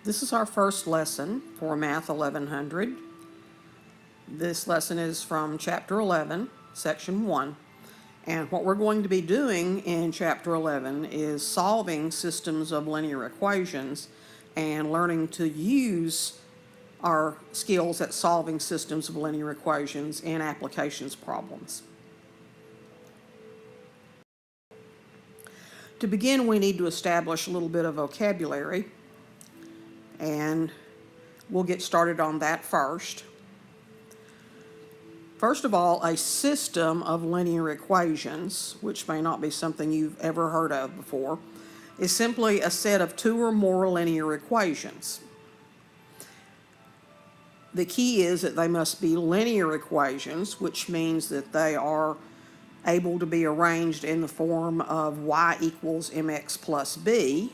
This is our first lesson for Math 1100. This lesson is from Chapter 11, Section 1. And what we're going to be doing in Chapter 11 is solving systems of linear equations and learning to use our skills at solving systems of linear equations in applications problems. To begin, we need to establish a little bit of vocabulary, and we'll get started on that first. First of all, a system of linear equations, which may not be something you've ever heard of before, is simply a set of two or more linear equations. The key is that they must be linear equations, which means that they are able to be arranged in the form of y equals mx plus b,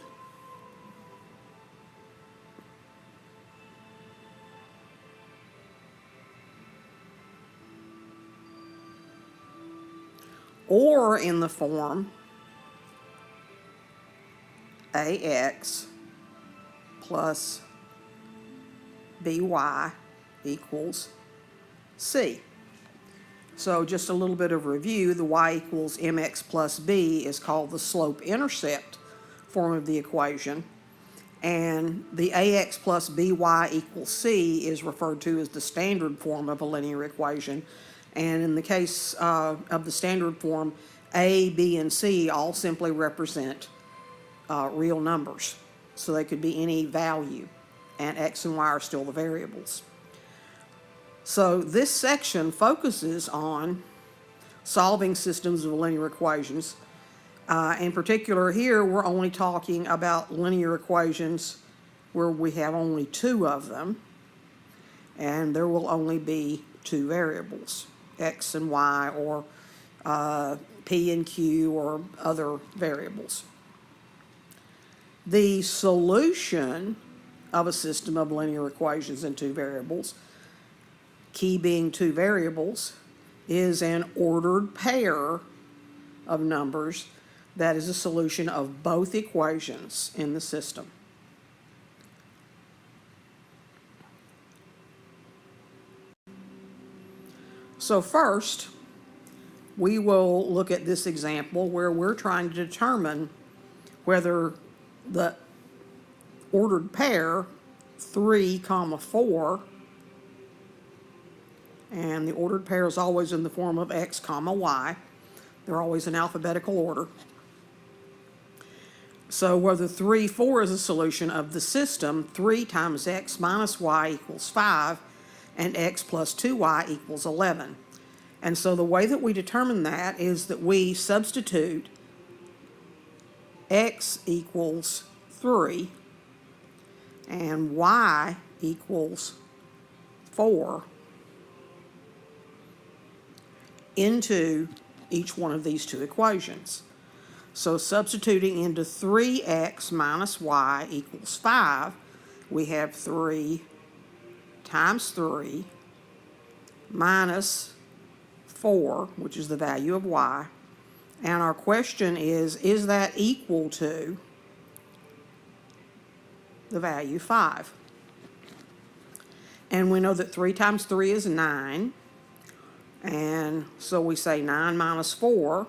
or in the form ax plus by equals c. So just a little bit of review, the y equals mx plus b is called the slope-intercept form of the equation, and the ax plus by equals c is referred to as the standard form of a linear equation. And in the case of the standard form, a, b, and c all simply represent real numbers. So they could be any value, and x and y are still the variables. So this section focuses on solving systems of linear equations. In particular, here we're only talking about linear equations where we have only two of them, and there will only be two variables, x and y, or p and q, or other variables. The solution of a system of linear equations in two variables, key being two variables, is an ordered pair of numbers that is a solution of both equations in the system. So first, we will look at this example where we're trying to determine whether the ordered pair 3, 4, and the ordered pair is always in the form of x, y. They're always in alphabetical order. So whether 3, 4 is a solution of the system 3 times x minus y equals 5, and x plus 2y equals 11. And so the way that we determine that is that we substitute x equals 3 and y equals 4 into each one of these two equations. So substituting into 3x minus y equals 5, we have 3 times 3 minus 4, which is the value of y. And our question is that equal to the value 5? And we know that 3 times 3 is 9. And so we say 9 minus 4,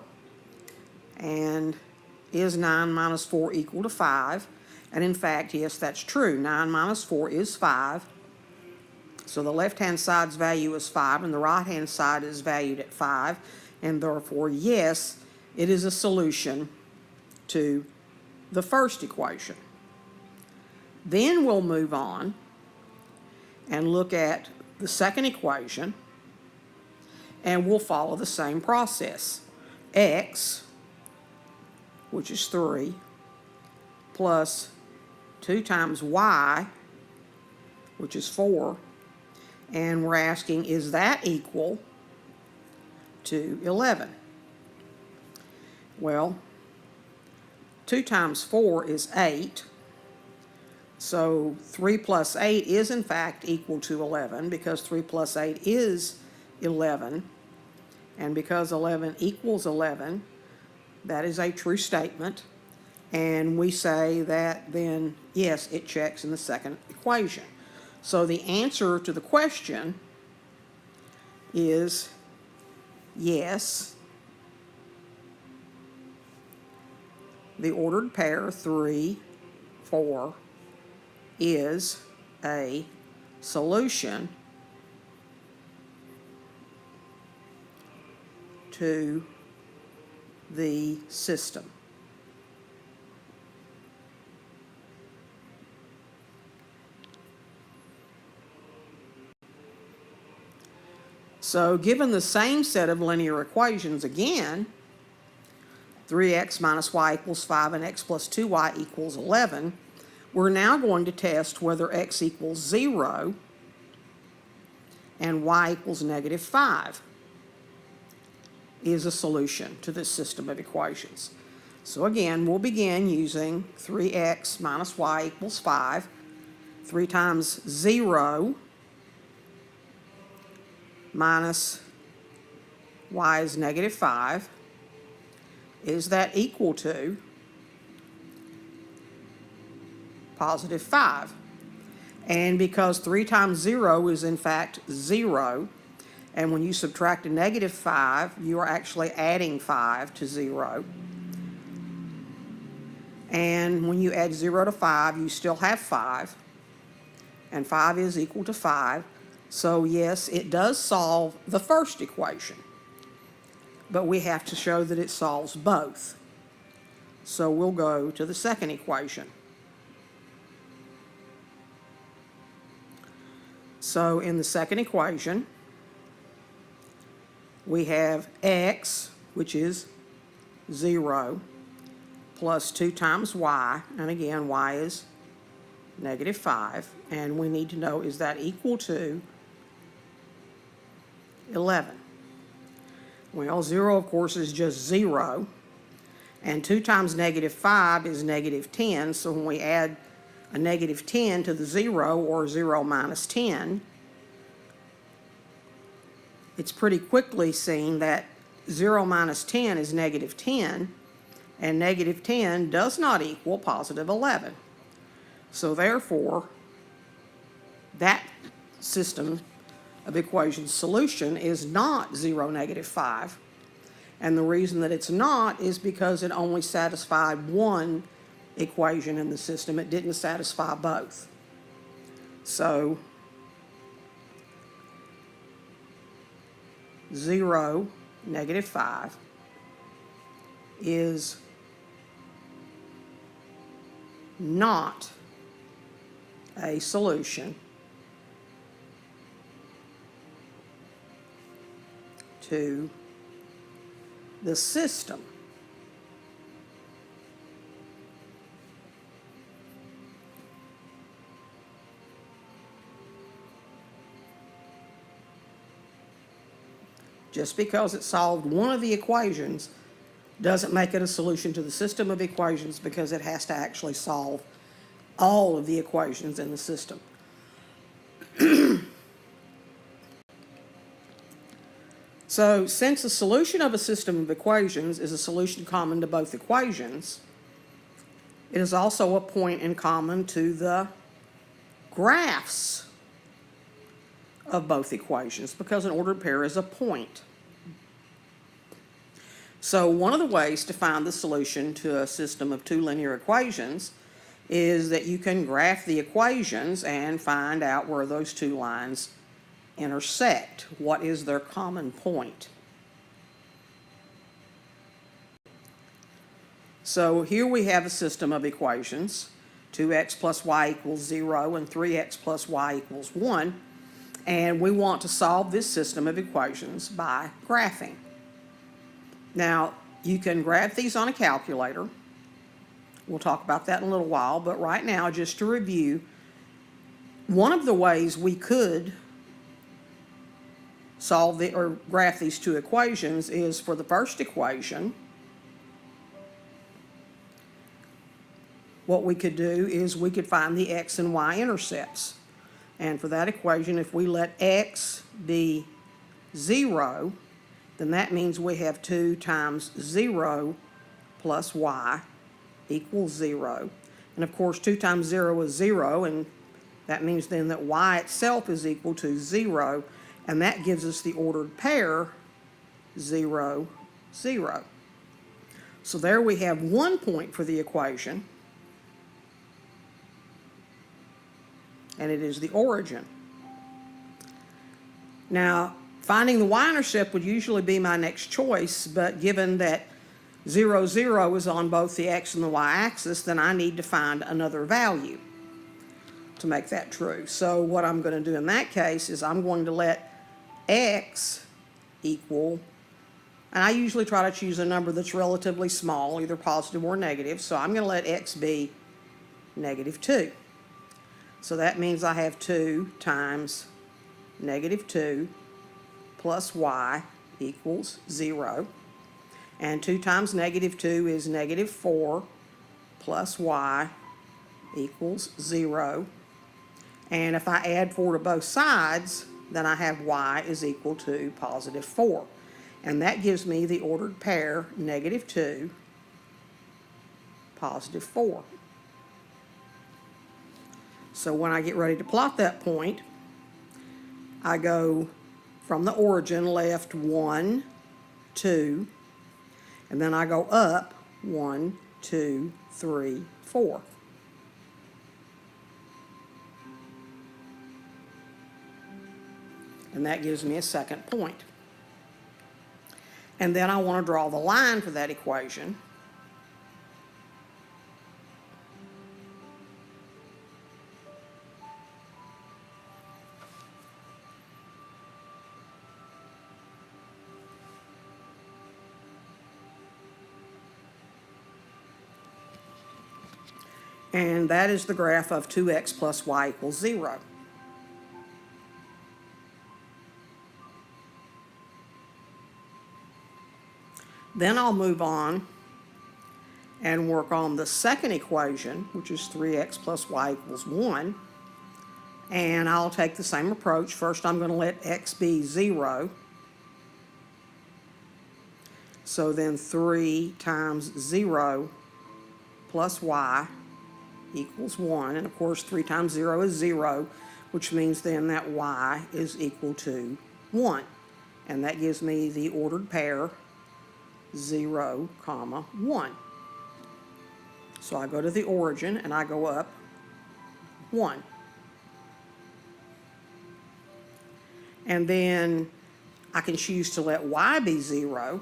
and is 9 minus 4 equal to 5? And in fact, yes, that's true. 9 minus 4 is 5. So the left-hand side's value is 5, and the right-hand side is valued at 5. And therefore, yes, it is a solution to the first equation. Then we'll move on and look at the second equation, and we'll follow the same process. X, which is 3, plus 2 times y, which is 4, and we're asking, is that equal to 11? Well, 2 times 4 is 8, so 3 plus 8 is in fact equal to 11, because 3 plus 8 is 11, and because 11 equals 11, that is a true statement. And we say that then, yes, it checks in the second equation. So the answer to the question is yes, the ordered pair 3, 4 is a solution to the system. So given the same set of linear equations again, 3x minus y equals 5 and x plus 2y equals 11, we're now going to test whether x equals 0 and y equals negative 5 is a solution to this system of equations. So again, we'll begin using 3x minus y equals 5. 3 times 0 minus y is negative 5. Is that equal to positive 5? And because 3 times 0 is in fact 0, and when you subtract a negative 5, you are actually adding 5 to 0. And when you add 0 to 5, you still have 5. And 5 is equal to 5. So yes, it does solve the first equation. But we have to show that it solves both. So we'll go to the second equation. So in the second equation, we have x, which is 0, plus 2 times y, and again, y is negative 5, and we need to know, is that equal to 11? Well, 0, of course, is just 0, and 2 times negative 5 is negative 10, so when we add a negative 10 to the 0, or 0 minus 10, it's pretty quickly seen that 0 minus 10 is negative 10, and negative 10 does not equal positive 11. So therefore, that system of equations solution is not 0, negative 5. And the reason that it's not is because it only satisfied one equation in the system. It didn't satisfy both. So 0, negative 5 is not a solution to the system. Just because it solved one of the equations doesn't make it a solution to the system of equations, because it has to actually solve all of the equations in the system. So since the solution of a system of equations is a solution common to both equations, it is also a point in common to the graphs of both equations, because an ordered pair is a point. So one of the ways to find the solution to a system of two linear equations is that you can graph the equations and find out where those two lines intersect. What is their common point? So here we have a system of equations, 2x plus y equals 0 and 3x plus y equals 1, and we want to solve this system of equations by graphing. Now, you can graph these on a calculator. We'll talk about that in a little while, but right now, just to review, one of the ways we could solve or graph these two equations is for the first equation. What we could do is we could find the x and y intercepts. And for that equation, if we let x be 0, then that means we have 2 times 0 plus y equals 0. And of course, 2 times 0 is 0, and that means then that y itself is equal to 0, and that gives us the ordered pair 0, 0. So there we have 1 point for the equation, and it is the origin. Now, finding the y-intercept would usually be my next choice, but given that 0, 0 is on both the x and the y-axis, then I need to find another value to make that true. So what I'm going to do in that case is I'm going to let x equal, and I usually try to choose a number that's relatively small, either positive or negative, so I'm going to let x be negative 2. So that means I have 2 times negative 2 plus y equals 0. And 2 times negative 2 is negative 4 plus y equals 0. And if I add 4 to both sides, then I have y is equal to positive 4. And that gives me the ordered pair negative 2, positive 4. So when I get ready to plot that point, I go from the origin left 1, 2, and then I go up 1, 2, 3, 4. And that gives me a second point. And then I want to draw the line for that equation. And that is the graph of 2x plus y equals 0. Then I'll move on and work on the second equation, which is 3x plus y equals 1. And I'll take the same approach. First, I'm going to let x be 0. So then 3 times 0 plus y equals 1. And of course, 3 times 0 is 0, which means then that y is equal to 1. And that gives me the ordered pair 0, 1. So I go to the origin and I go up 1. And then I can choose to let y be 0.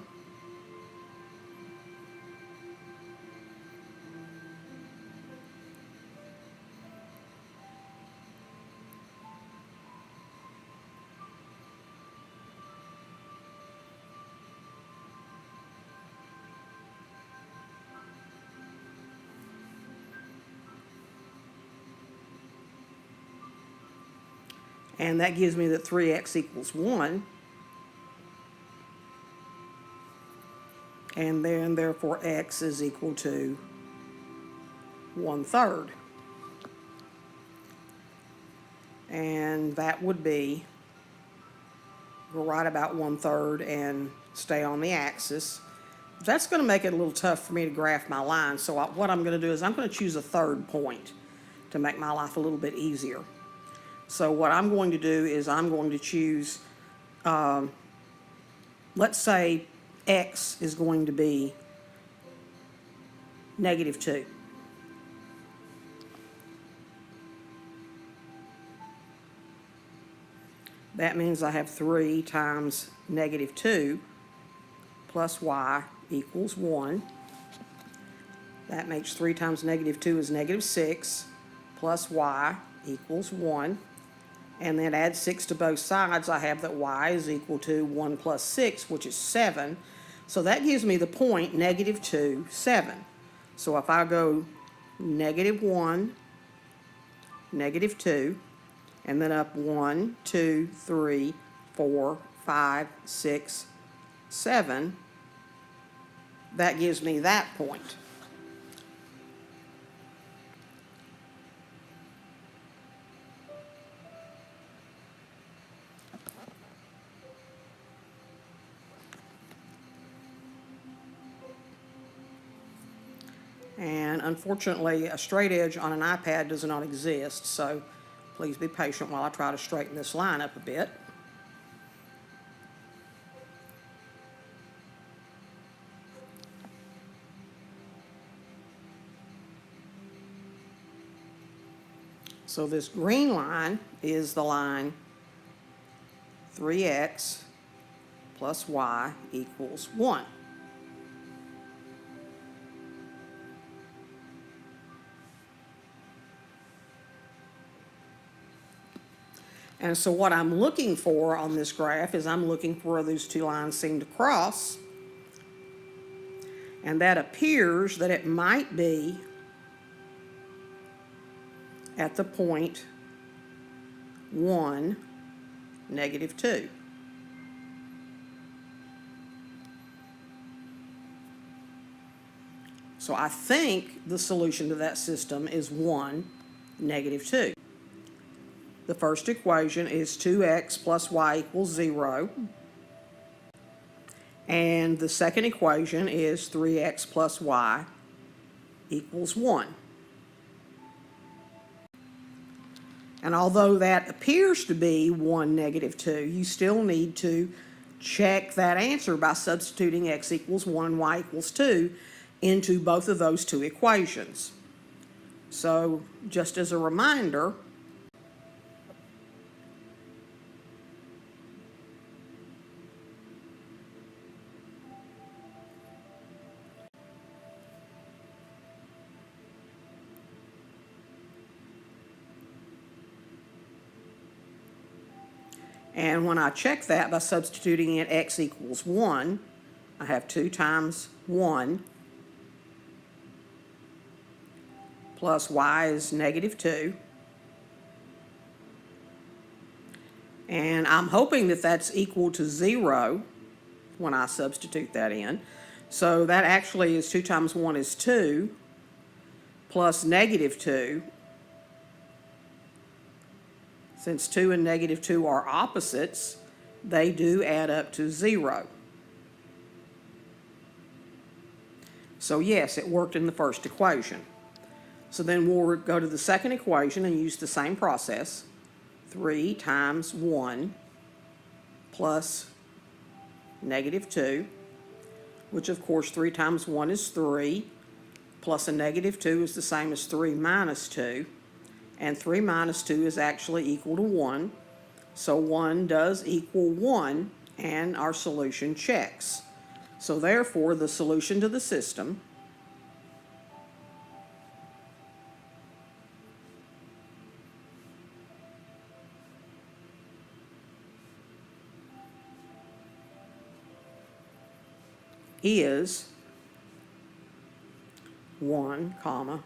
And that gives me that 3x equals 1. And then, therefore, x is equal to 1/3. And that would be, we'll write about 1/3 and stay on the axis. That's going to make it a little tough for me to graph my line. So what I'm going to do is I'm going to choose a third point to make my life a little bit easier. So what I'm going to do is I'm going to choose, let's say x is going to be negative 2. That means I have 3 times negative 2 plus y equals 1. That makes 3 times negative 2 is negative 6 plus y equals 1. And then add 6 to both sides, I have that y is equal to 1 plus 6, which is 7. So that gives me the point negative 2, 7. So if I go negative 1, negative 2, and then up 1, 2, 3, 4, 5, 6, 7, that gives me that point. And unfortunately, a straight edge on an iPad does not exist, so please be patient while I try to straighten this line up a bit. So this green line is the line 3x plus y equals 1. And so what I'm looking for on this graph is I'm looking for where those two lines seem to cross. And that appears that it might be at the point 1, -2. So I think the solution to that system is 1, -2. The first equation is 2x plus y equals 0. And the second equation is 3x plus y equals 1. And although that appears to be 1, -2, you still need to check that answer by substituting x equals 1, y equals 2 into both of those two equations. So just as a reminder, and when I check that by substituting in x equals 1, I have 2 times 1 plus y is -2. And I'm hoping that that's equal to 0 when I substitute that in. So that actually is 2 times 1 is 2 plus -2. Since 2 and -2 are opposites, they do add up to 0. So yes, it worked in the first equation. So then we'll go to the second equation and use the same process. 3 times 1 plus -2, which of course 3 times 1 is 3, plus a -2 is the same as 3 minus 2. And 3 minus 2 is actually equal to 1. So 1 does equal 1, and our solution checks. So therefore, the solution to the system is 1, -2.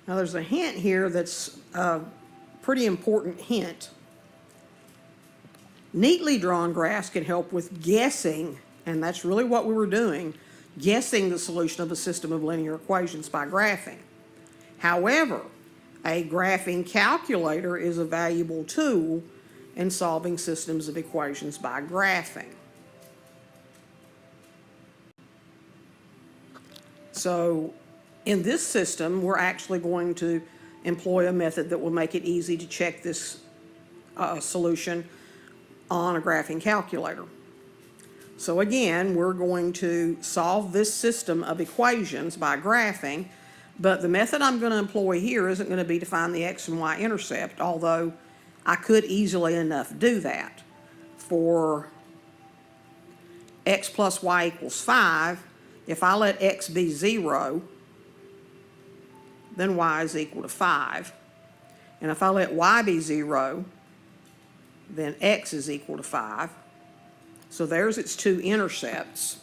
Now there's a hint here that's a pretty important hint. Neatly drawn graphs can help with guessing, and that's really what we were doing, guessing the solution of a system of linear equations by graphing. However, a graphing calculator is a valuable tool in solving systems of equations by graphing. So in this system, we're actually going to employ a method that will make it easy to check this solution on a graphing calculator. So again, we're going to solve this system of equations by graphing, but the method I'm going to employ here isn't going to be to find the x and y intercept, although I could easily enough do that. For x plus y equals 5, if I let x be 0, then y is equal to 5. And if I let y be 0, then x is equal to 5. So there's its two intercepts.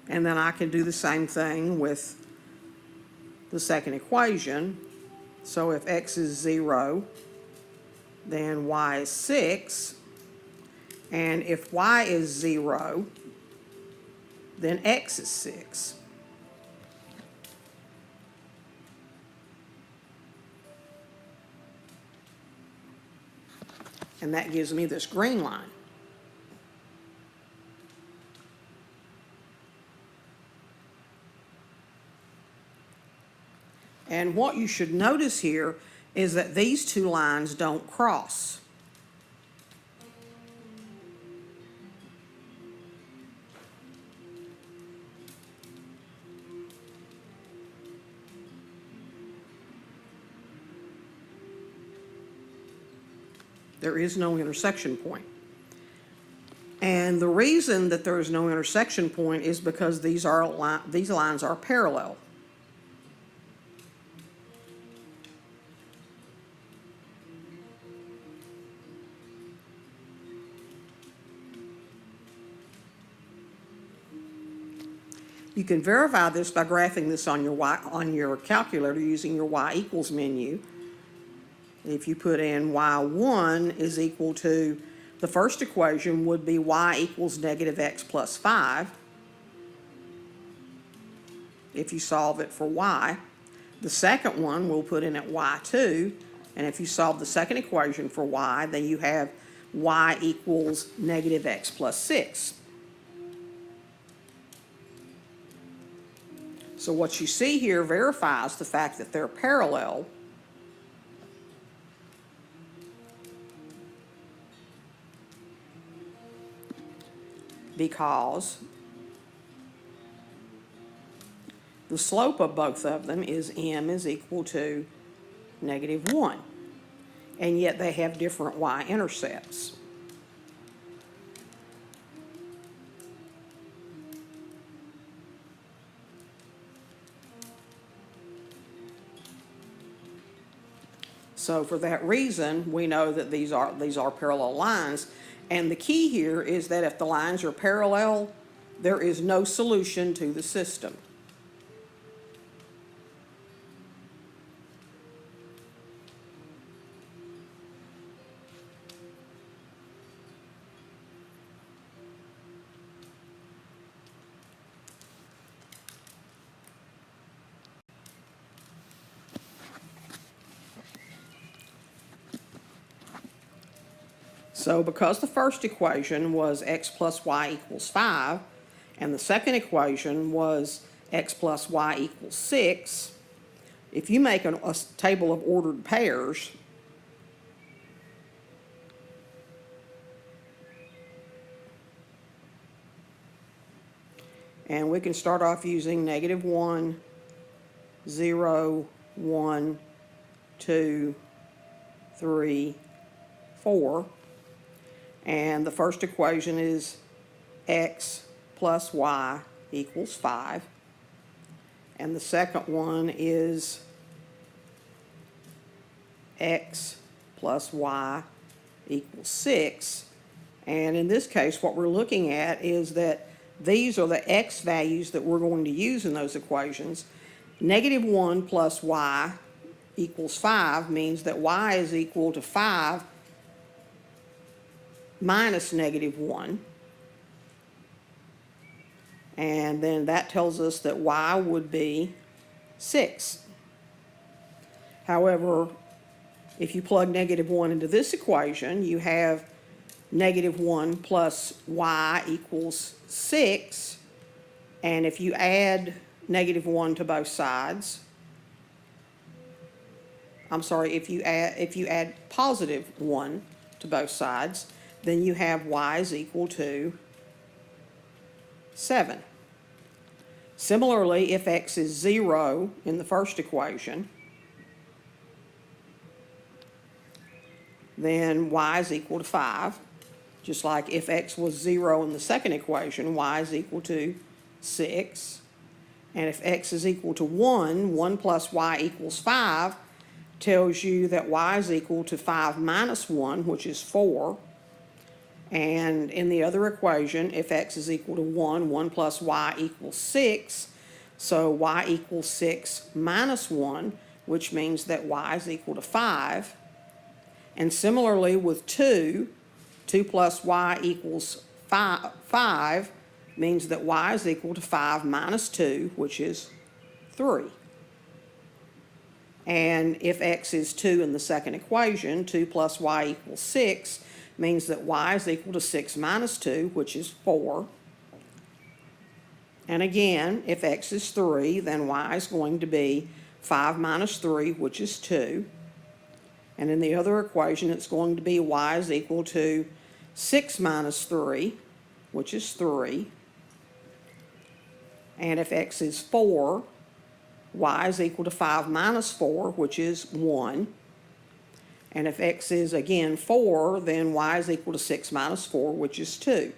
And then I can do the same thing with the second equation. So if x is 0, then y is 6. And if y is 0, then x is 6. And that gives me this green line. And what you should notice here is that these two lines don't cross. There is no intersection point. And the reason that there is no intersection point is because these lines are parallel. You can verify this by graphing this on your calculator using your y equals menu. If you put in y1 is equal to, the first equation would be y equals negative x plus 5. If you solve it for y. The second one we'll put in at y2, and if you solve the second equation for y, then you have y equals negative x plus 6. So what you see here verifies the fact that they're parallel. Because the slope of both of them is m is equal to negative 1. And yet they have different y-intercepts. So for that reason, we know that these are parallel lines. And the key here is that if the lines are parallel, there is no solution to the system. So because the first equation was x plus y equals 5, and the second equation was x plus y equals 6, if you make a table of ordered pairs, and we can start off using negative 1, 0, 1, 2, 3, 4. And the first equation is x plus y equals 5. And the second one is x plus y equals 6. And in this case, what we're looking at is that these are the x values that we're going to use in those equations. Negative 1 plus y equals 5 means that y is equal to 5 minus negative 1. And then that tells us that y would be 6. However, if you plug negative 1 into this equation, you have negative 1 plus y equals 6. And if you add negative 1 to both sides, if you add positive 1 to both sides, then you have y is equal to 7. Similarly, if x is 0 in the first equation, then y is equal to 5. Just like if x was 0 in the second equation, y is equal to 6. And if x is equal to 1, 1 plus y equals 5 tells you that y is equal to 5 minus 1, which is 4. And in the other equation, if x is equal to 1, 1 plus y equals 6. So y equals 6 minus 1, which means that y is equal to 5. And similarly with 2, 2 plus y equals 5 means that y is equal to 5 minus 2, which is 3. And if x is 2 in the second equation, 2 plus y equals 6, means that y is equal to 6 minus 2, which is 4. And again, if x is 3, then y is going to be 5 minus 3, which is 2. And in the other equation, it's going to be y is equal to 6 minus 3, which is 3. And if x is 4, y is equal to 5 minus 4, which is 1. And if x is, again, 4, then y is equal to 6 minus 4, which is 2.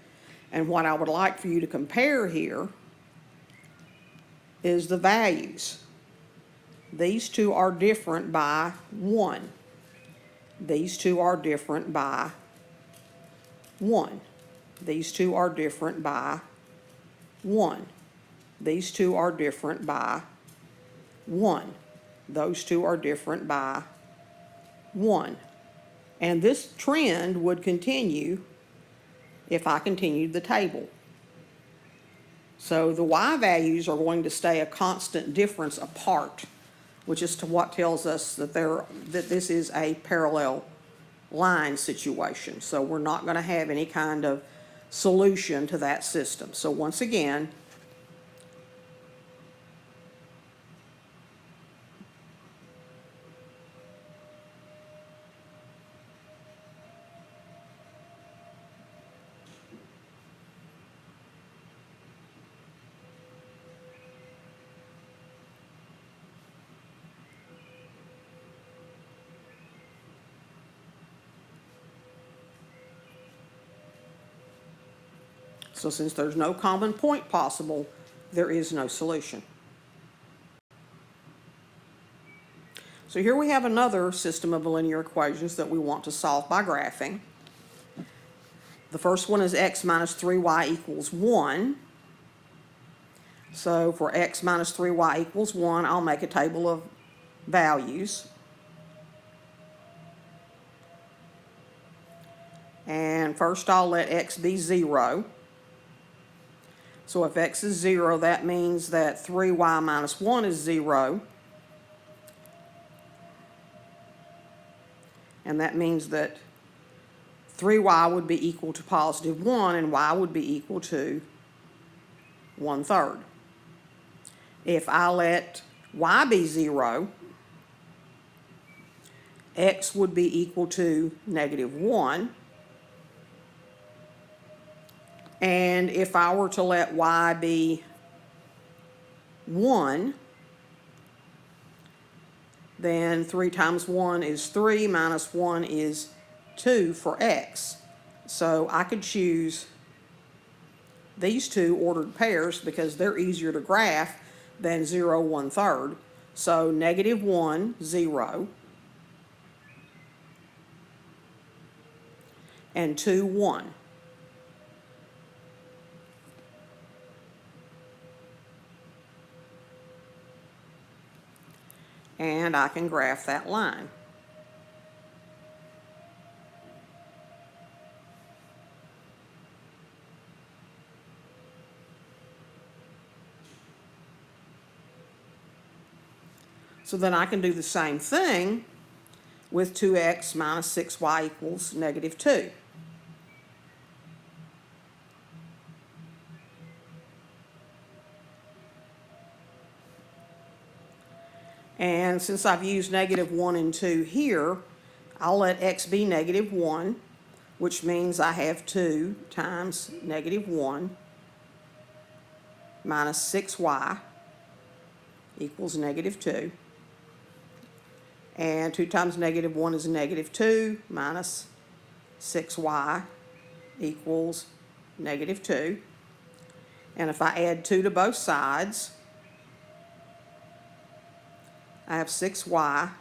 And what I would like for you to compare here is the values. These two are different by 1. These two are different by 1. These two are different by 1. These two are different by 1. Those two are different by 1. And this trend would continue if I continued the table. So the y values are going to stay a constant difference apart, which is to what tells us that this is a parallel line situation. So we're not going to have any kind of solution to that system. So once again, so since there's no common point possible, there is no solution. So here we have another system of linear equations that we want to solve by graphing. The first one is x minus 3y equals 1. So for x minus 3y equals 1, I'll make a table of values. And first I'll let x be 0. So if x is 0, that means that 3y minus 1 is 0. And that means that 3y would be equal to positive 1, and y would be equal to 1/3. If I let y be 0, x would be equal to negative 1. And if I were to let y be 1, then 3 times 1 is 3, minus 1 is 2 for x. So I could choose these two ordered pairs because they're easier to graph than 0, 1/3. So negative 1, 0, and 2, 1. And I can graph that line. So then I can do the same thing with 2x minus 6y equals negative 2. And since I've used negative 1 and 2 here, I'll let x be negative 1, which means I have 2 times negative 1 minus 6y equals negative 2. And 2 times negative 1 is negative 2 minus 6y equals negative 2. And if I add 2 to both sides, I have 6y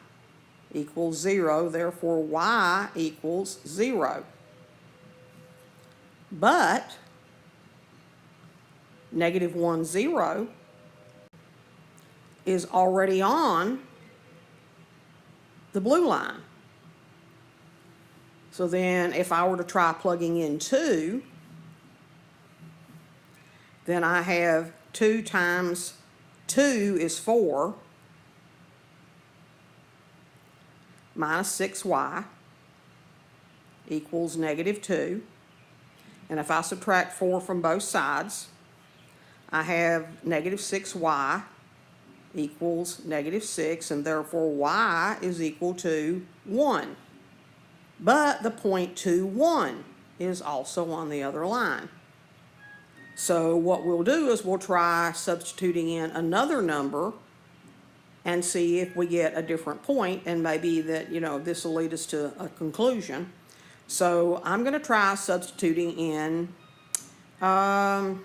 equals 0, therefore y equals 0. But negative 1, 0 is already on the blue line. So then if I were to try plugging in 2, then I have 2 times 2 is 4 minus 6y equals negative 2. And if I subtract 4 from both sides, I have negative 6y equals negative 6, and therefore y is equal to 1. But the point 2, 1 is also on the other line. So what we'll do is we'll try substituting in another number and see if we get a different point, and maybe that, this will lead us to a conclusion. So I'm going to try substituting in 5.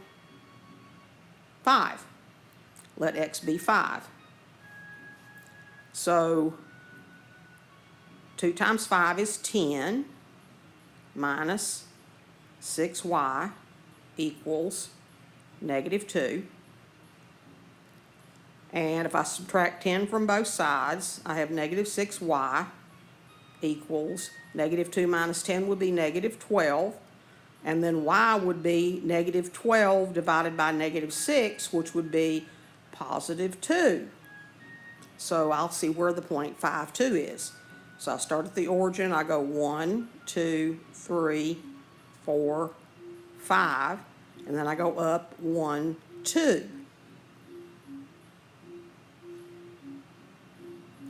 Let x be 5. So 2 times 5 is 10 minus 6y equals negative 2. And if I subtract 10 from both sides, I have negative 6y equals negative 2 minus 10 would be negative 12. And then y would be negative 12 divided by negative 6, which would be positive 2. So I'll see where the point 5, 2 is. So I start at the origin, I go 1, 2, 3, 4, 5, and then I go up 1, 2.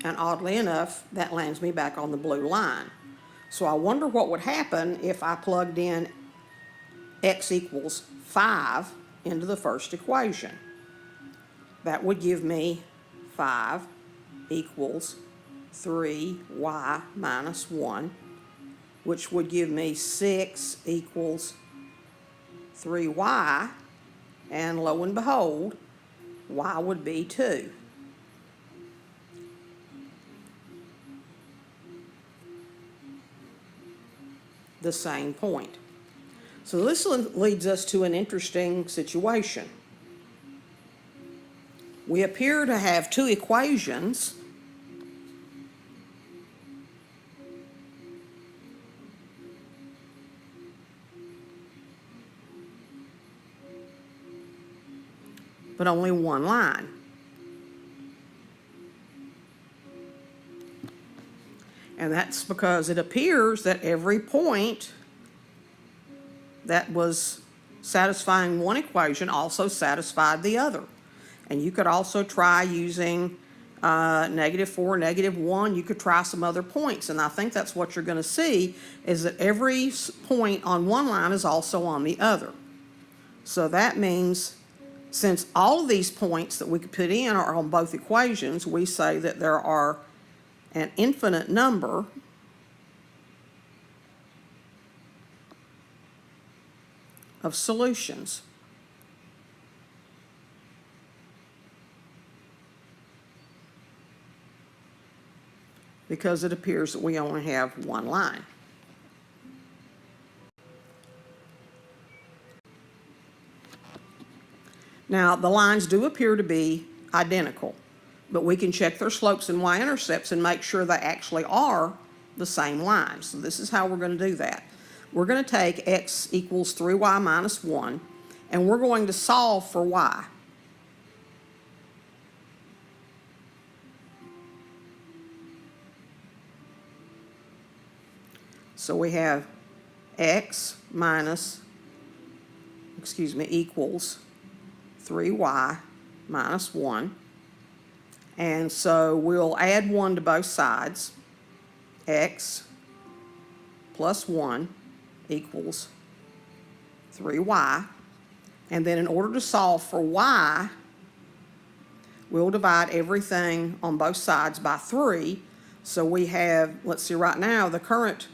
And oddly enough, that lands me back on the blue line. So I wonder what would happen if I plugged in x equals 5 into the first equation. That would give me 5 equals 3y minus 1, which would give me 6 equals 3y, and lo and behold, y would be 2. The same point. So this leads us to an interesting situation. We appear to have 2 equations but only one line. And that's because it appears that every point that was satisfying one equation also satisfied the other. And you could also try using negative 4, negative 1. You could try some other points. And I think that's what you're going to see, is that every point on one line is also on the other. So that means since all of these points that we could put in are on both equations, we say that there are an infinite number of solutions. Because it appears that we only have one line. Now, the lines do appear to be identical, but we can check their slopes and y-intercepts and make sure they actually are the same lines. So this is how we're going to do that. We're going to take x equals 3y minus 1, and we're going to solve for y. So we have x equals 3y minus 1. And so we'll add 1 to both sides. X plus 1 equals 3y. And then in order to solve for y, we'll divide everything on both sides by 3. So we have, let's see, right now the current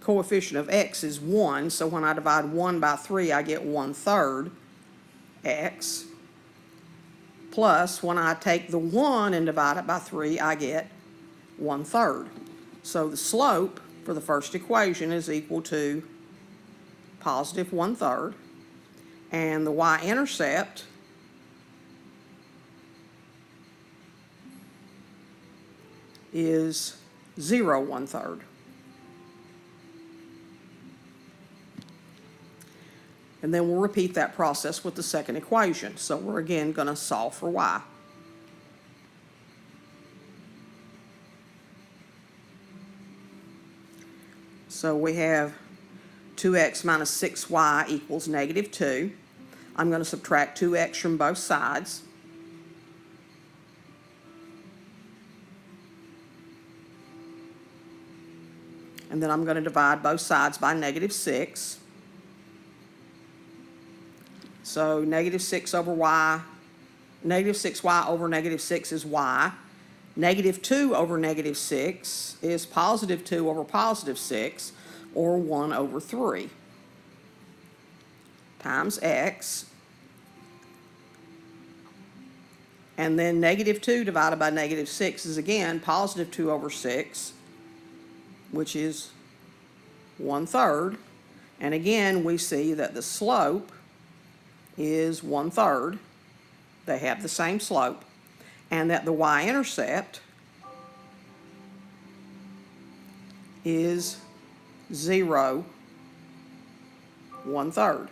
coefficient of x is 1. So when I divide 1 by 3, I get 1/3 x. Plus, when I take the 1 and divide it by 3, I get 1/3. So the slope for the first equation is equal to positive 1/3, and the y-intercept is 0 1/3. And then we'll repeat that process with the second equation. So we're again going to solve for y. So we have 2x minus 6y equals -2. I'm going to subtract 2x from both sides. And then I'm going to divide both sides by -6. So -6 over y, -6y over -6 is y. -2 over -6 is +2 over +6, or 1 over 3, times x. And then -2 divided by -6 is again +2 over 6, which is 1/3. And again, we see that the slope is 1/3. They have the same slope. And that the y-intercept is 0 1/3.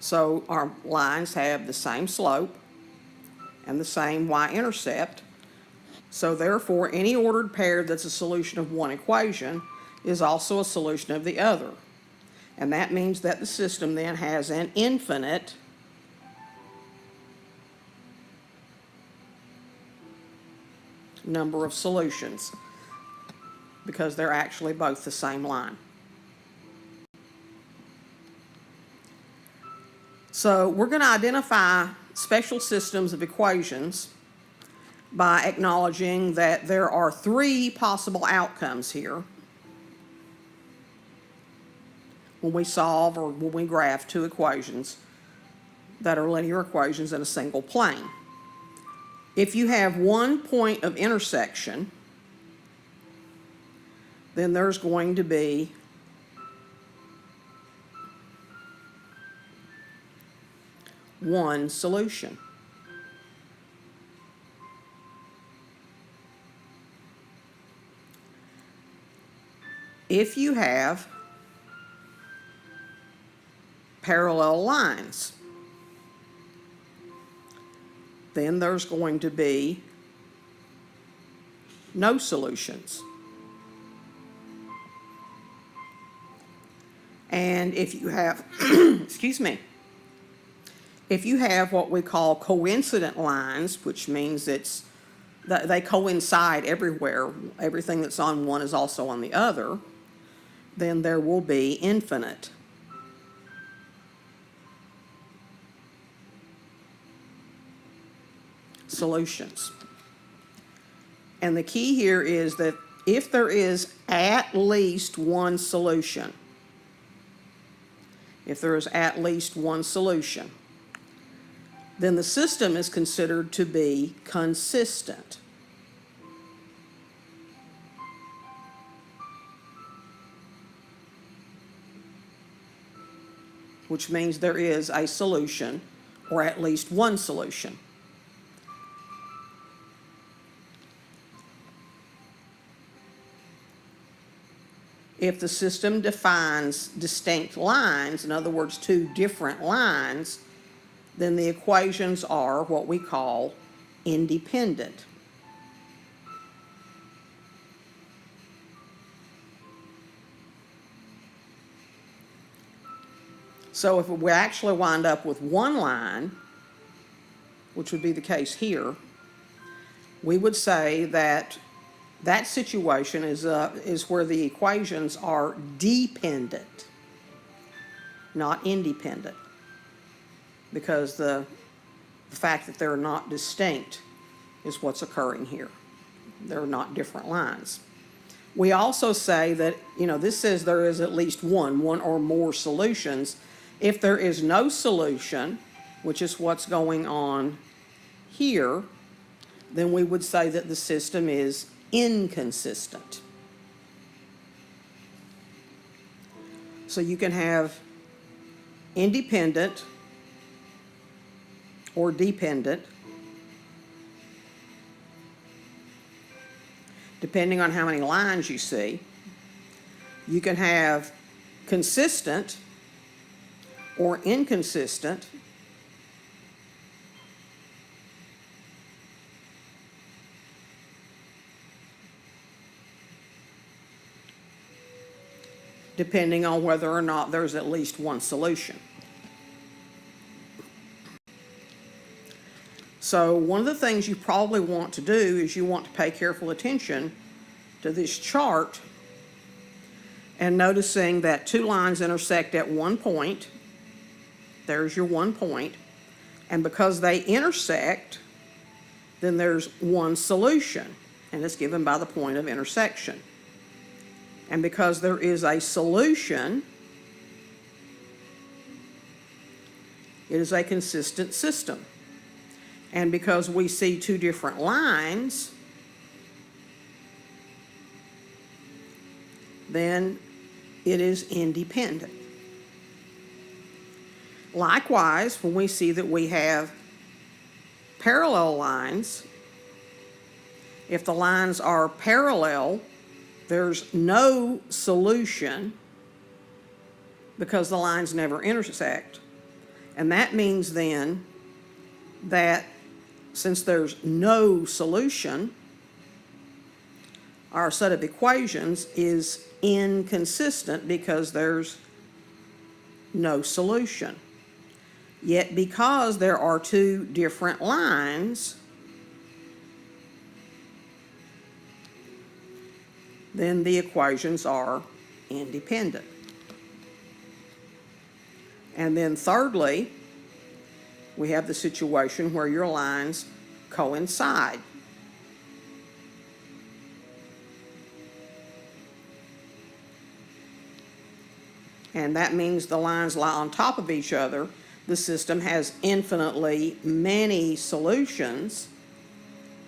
So our lines have the same slope and the same y-intercept. So therefore, any ordered pair that's a solution of one equation is also a solution of the other. And that means that the system then has an infinite number of solutions, because they're actually both the same line. So we're going to identify special systems of equations by acknowledging that there are 3 possible outcomes here when we solve or when we graph 2 equations that are linear equations in a single plane. If you have one point of intersection, then there's going to be one solution. If you have parallel lines, then there's going to be no solutions. And if you have, excuse me, if you have what we call coincident lines, which means they coincide everywhere, everything that's on one is also on the other, then there will be infinite solutions. And the key here is that if there is at least one solution, then the system is considered to be consistent. Which means there is a solution, or at least one solution. If the system defines distinct lines, in other words, 2 different lines, then the equations are what we call independent. So if we actually wind up with one line, which would be the case here, we would say that that situation is where the equations are dependent, not independent, because the fact that they're not distinct is what's occurring here. They're not different lines. We also say that, this says there is at least one or more solutions. If there is no solution, which is what's going on here, then we would say that the system is inconsistent. So you can have independent or dependent, depending on how many lines you see. You can have consistent or inconsistent, depending on whether or not there's at least one solution. So one of the things you probably want to do is you want to pay careful attention to this chart and noticing that two lines intersect at one point. There's your one point. And because they intersect, then there's one solution, and it's given by the point of intersection. And because there is a solution, it is a consistent system. And because we see two different lines, then it is independent. Likewise, when we see that we have parallel lines, if the lines are parallel, there's no solution because the lines never intersect. And that means then that since there's no solution, our set of equations is inconsistent because there's no solution. Yet because there are two different lines, then the equations are independent. And then thirdly, we have the situation where your lines coincide. And that means the lines lie on top of each other. The system has infinitely many solutions.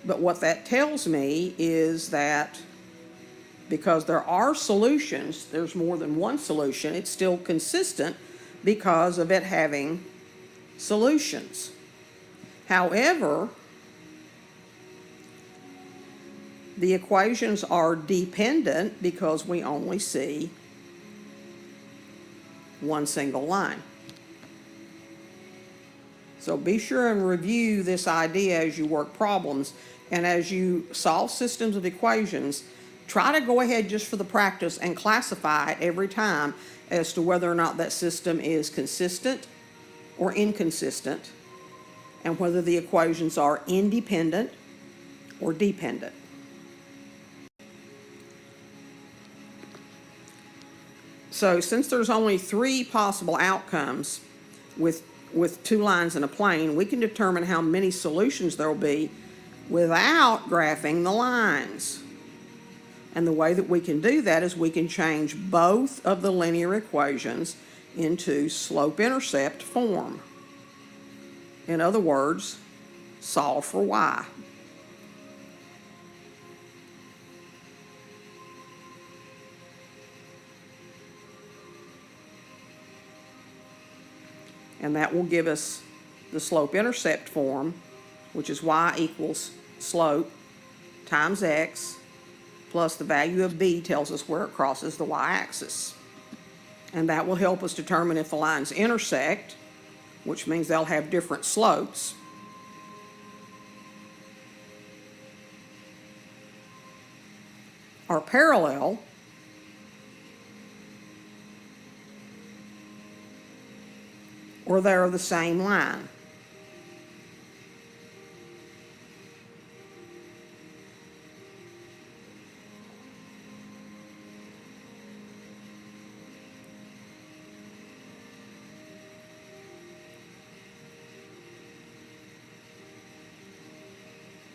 But what that tells me is that because there are solutions, there's more than one solution, it's still consistent because of it having solutions. However, the equations are dependent because we only see one single line. So be sure and review this idea as you work problems, and as you solve systems of equations, try to go ahead just for the practice and classify it every time as to whether or not that system is consistent or inconsistent, and whether the equations are independent or dependent. So since there's only three possible outcomes with two lines in a plane, we can determine how many solutions there will be without graphing the lines. And the way that we can do that is we can change both of the linear equations into slope-intercept form. In other words, solve for y. And that will give us the slope-intercept form, which is y equals slope times x plus the value of b tells us where it crosses the y-axis. And that will help us determine if the lines intersect, which means they'll have different slopes. Are parallel, or they're the same line.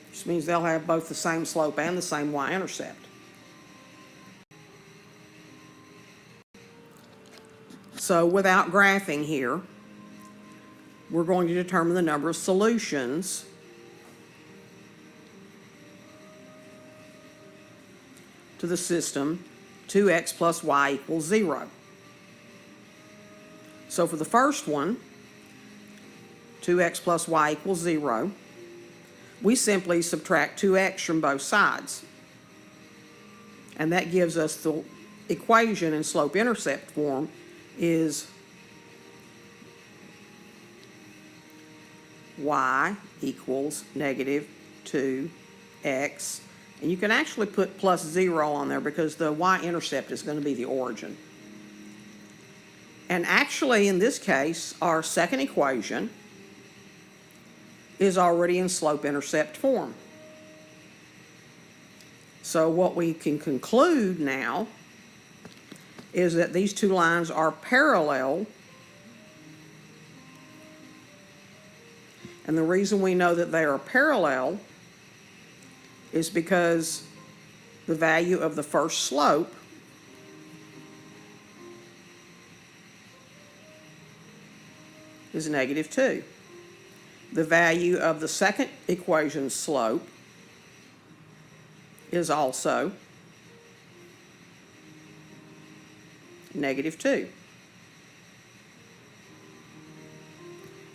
Which means they'll have both the same slope and the same y-intercept. So without graphing here, we're going to determine the number of solutions to the system 2x plus y equals 0. So for the first one, 2x plus y equals 0, we simply subtract 2x from both sides. And that gives us the equation in slope-intercept form is y equals negative 2x. And you can actually put plus 0 on there because the y-intercept is going to be the origin. And actually, in this case, our second equation is already in slope-intercept form. So what we can conclude now is that these two lines are parallel. And the reason we know that they are parallel is because the value of the first slope is negative 2. The value of the second equation's slope is also negative 2.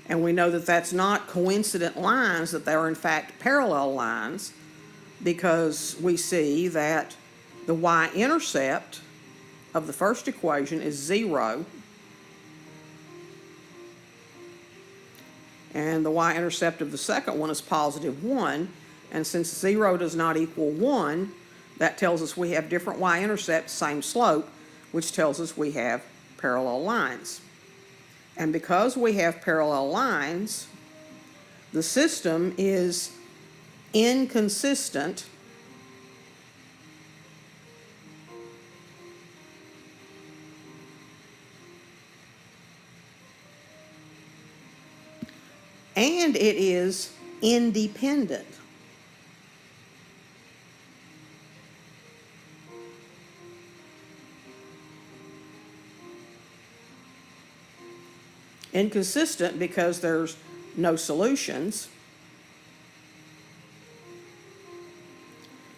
And we know that that's not coincident lines, that they are in fact parallel lines, because we see that the y-intercept of the first equation is 0, and the y-intercept of the second one is positive 1, and since 0 does not equal 1, that tells us we have different y-intercepts, same slope, which tells us we have parallel lines. And because we have parallel lines, the system is inconsistent and it is independent. Inconsistent because there's no solutions,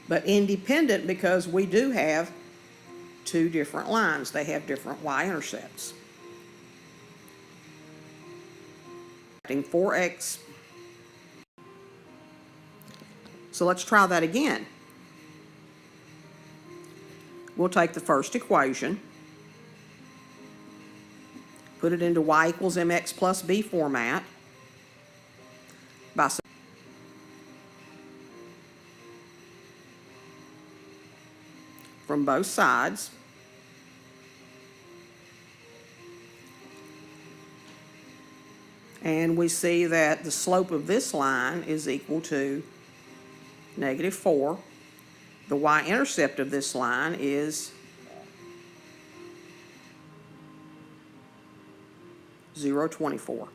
but independent because we do have two different lines. They have different y-intercepts. 4x. So let's try that again. We'll take the first equation, put it into y equals mx plus b format by from both sides. And we see that the slope of this line is equal to negative 4. The y-intercept of this line is 0.24.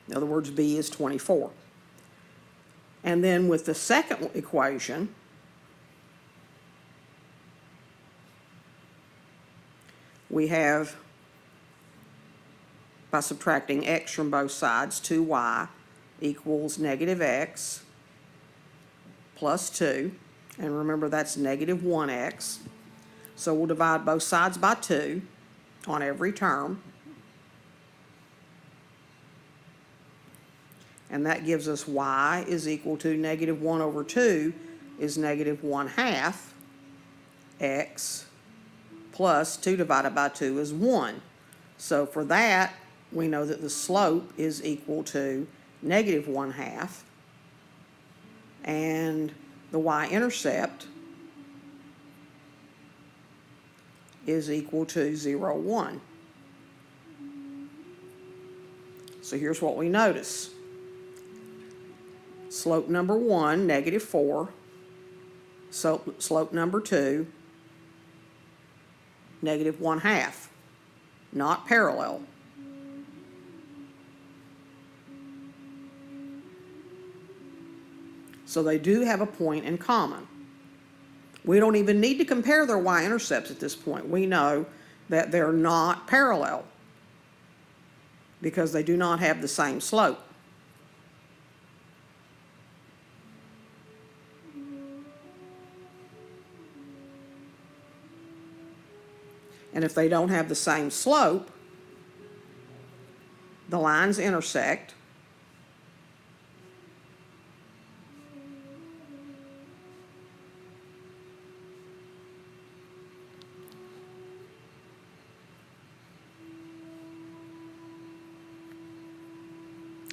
In other words, b is 24. And then with the second equation, we have, by subtracting x from both sides, 2y equals negative x plus 2. And remember, that's negative 1x. So we'll divide both sides by 2 on every term. And that gives us y is equal to negative 1 over 2 is negative 1/2 x plus 2 divided by 2 is 1. So for that, we know that the slope is equal to negative 1/2, and the y-intercept is equal to 0.1. So here's what we notice. Slope number 1, negative 4. Slope number 2, negative 1/2. Not parallel. So they do have a point in common. We don't even need to compare their y-intercepts at this point. We know that they're not parallel because they do not have the same slope. And if they don't have the same slope, the lines intersect.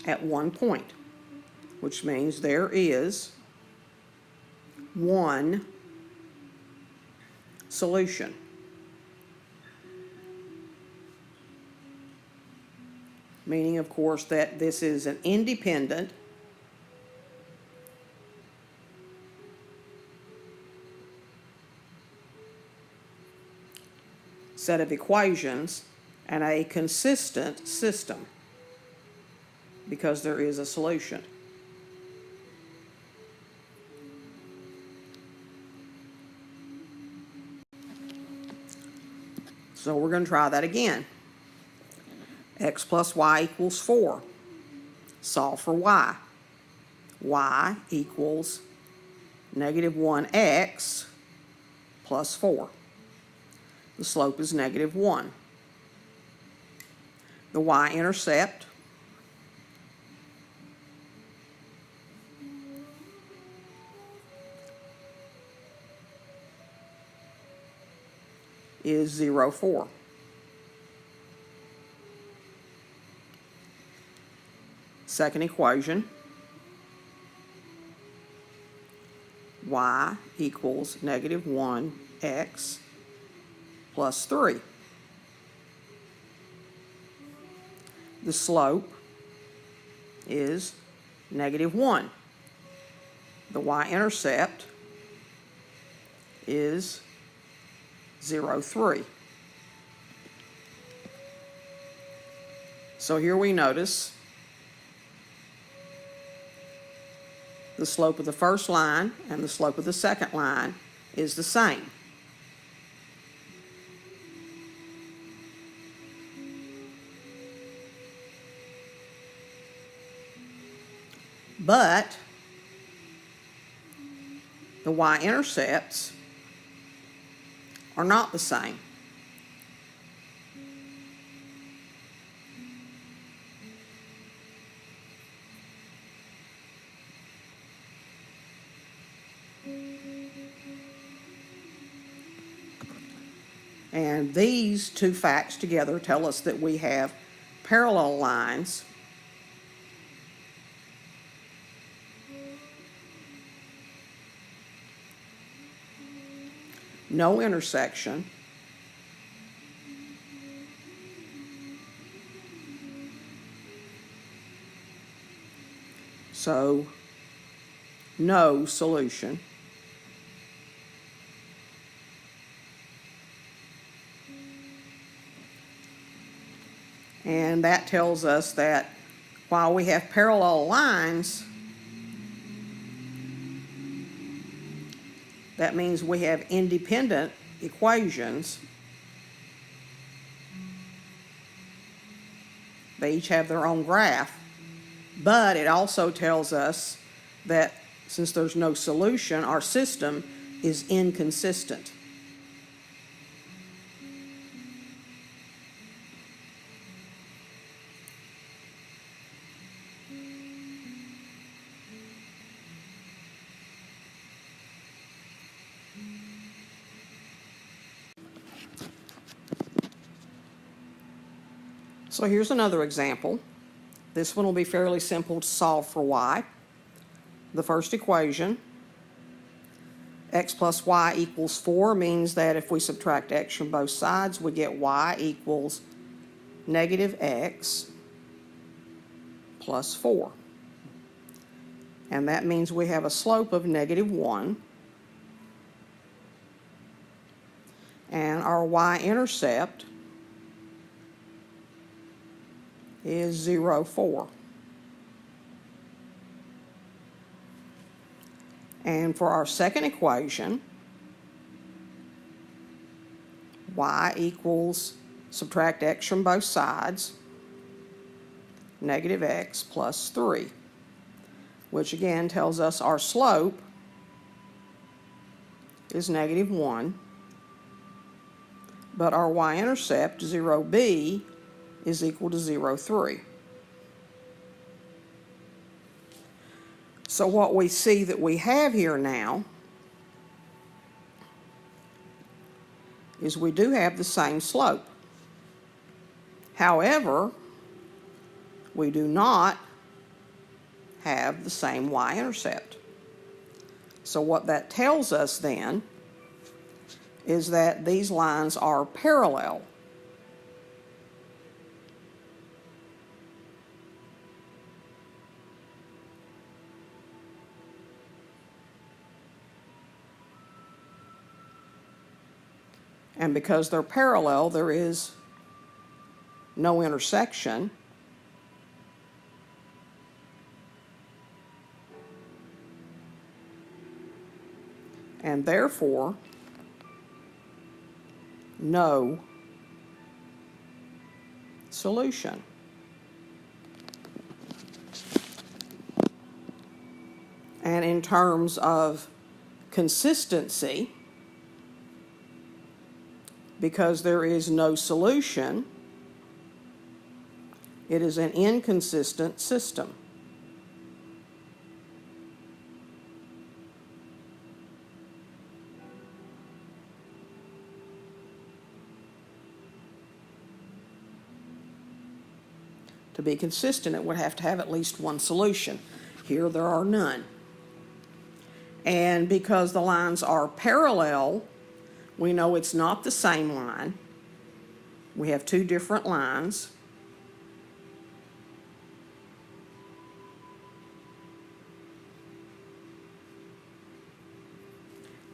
At one point, which means there is one solution. Meaning, of course, that this is an independent set of equations and a consistent system, because there is a solution. So we're going to try that again. X plus y equals 4. Solve for y. Y equals negative 1x plus 4. The slope is negative 1. The y-intercept is 0, 4. Second equation, y equals negative 1x plus 3. The slope is negative 1. The y-intercept is 0, 3. So here we notice the slope of the first line and the slope of the second line is the same. But the y-intercepts are not the same. And these two facts together tell us that we have parallel lines no intersection, so no solution. And that tells us that while we have parallel lines, that means we have independent equations. They each have their own graph, but it also tells us that since there's no solution, our system is inconsistent. So here's another example. This one will be fairly simple to solve for y. The first equation, x plus y equals 4, means that if we subtract x from both sides, we get y equals negative x plus 4. And that means we have a slope of negative 1. And our y-intercept is 0, 4. And for our second equation, y equals, subtract x from both sides, negative x plus 3, which again tells us our slope is negative 1. but our y-intercept, 0b, is equal to 0, 3. So what we see that we have here now is we do have the same slope. However, we do not have the same y-intercept. So what that tells us then is that these lines are parallel. And because they're parallel, there is no intersection. And therefore, no solution. And in terms of consistency, because there is no solution, it is an inconsistent system. To be consistent, it would have to have at least one solution. Here there are none. And because the lines are parallel, we know it's not the same line. We have two different lines.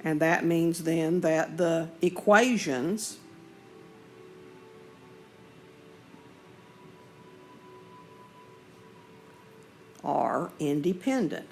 And that means then that the equations are independent.